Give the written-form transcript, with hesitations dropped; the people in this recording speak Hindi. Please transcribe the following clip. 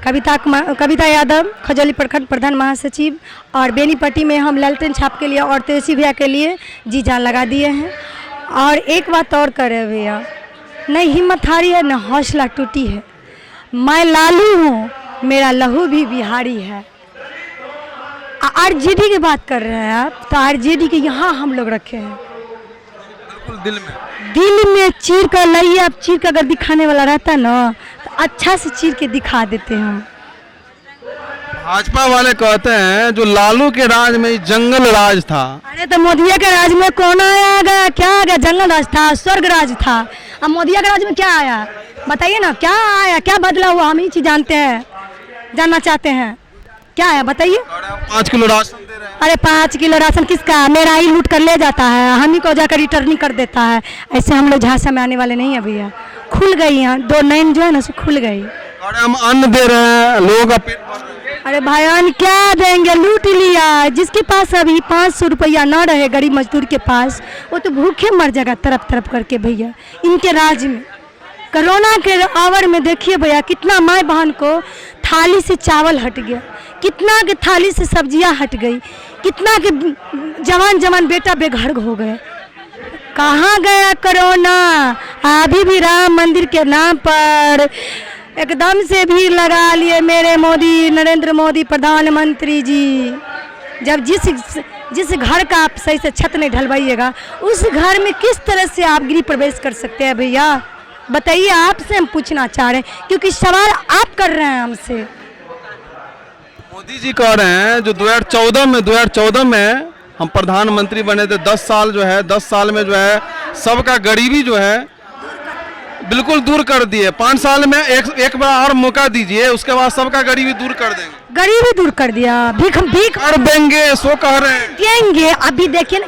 कविता यादव, खजौली प्रखंड प्रधान महासचिव। और बेनीपट्टी में हम लालटेन छाप के लिए और तेजस्वी भैया के लिए जी जान लगा दिए हैं। और एक बात और करे भैया, न हिम्मत हारी है न हौसला टूटी है। मैं लालू हूँ, मेरा लहू भी बिहारी है। आरजेडी की बात कर रहे हैं आप, तो आरजेडी के यहाँ हम लोग रखे हैं दिल में चीर कर लाइए आप। चीर कर अगर दिखाने वाला रहता ना तो अच्छा से चीर के दिखा देते हैं। भाजपा वाले कहते हैं जो लालू के राज में जंगल राज था। अरे तो मोदिया के राज में कौन आया गया? क्या आ गया? जंगल राज था, स्वर्ग राज था। अब मोदिया के राज में क्या आया बताइए ना, क्या आया, क्या बदला हुआ? हम ही चीज जानते हैं, जानना चाहते हैं क्या आया बताइए। 5 किलो राशन दे रहे हैं। अरे 5 किलो राशन किसका? मेरा ही लूट कर ले जाता है, हम ही को जाकर रिटर्न कर देता है। ऐसे हम लोग झांसा में आने वाले नहीं है भैया। खुल गई यहाँ 2 लाइन जो है ना सो खुल गई। अरे हम अन्न दे रहे हैं, लोगों का पेट भर रहे हैं। अरे भाई अन्न क्या देंगे? लूट लिया। जिसके पास अभी 500 रुपया ना रहे गरीब मजदूर के पास, वो तो भूखे मर जाएगा तरफ तरफ करके भैया। इनके राज में कोरोना के आवर में देखिए भैया कितना माँ बहन को थाली से चावल हट गया, कितना के थाली से सब्जियां हट गई, कितना के जवान जवान बेटा बेघर हो गए। कहाँ गया कोरोना? अभी भी राम मंदिर के नाम पर एकदम से भीड़ लगा लिए मेरे मोदी, नरेंद्र मोदी प्रधानमंत्री जी। जब जिस घर का आप सही से छत नहीं ढलवाइएगा, उस घर में किस तरह से आप गृह प्रवेश कर सकते हैं भैया? बताइए, आपसे हम पूछना चाह रहे हैं क्योंकि सवाल आप कर रहे हैं हमसे। मोदी जी कह रहे हैं जो 2014 में हम प्रधानमंत्री बने थे, 10 साल जो है 10 साल में जो है सबका गरीबी जो है बिल्कुल दूर कर दिए। 5 साल में एक बार और मौका दीजिए, उसके बाद सबका गरीबी दूर कर देंगे। गरीबी दूर कर दिया, भीख कर देंगे, सो कह रहे हैं। देंगे। अभी देखिए ना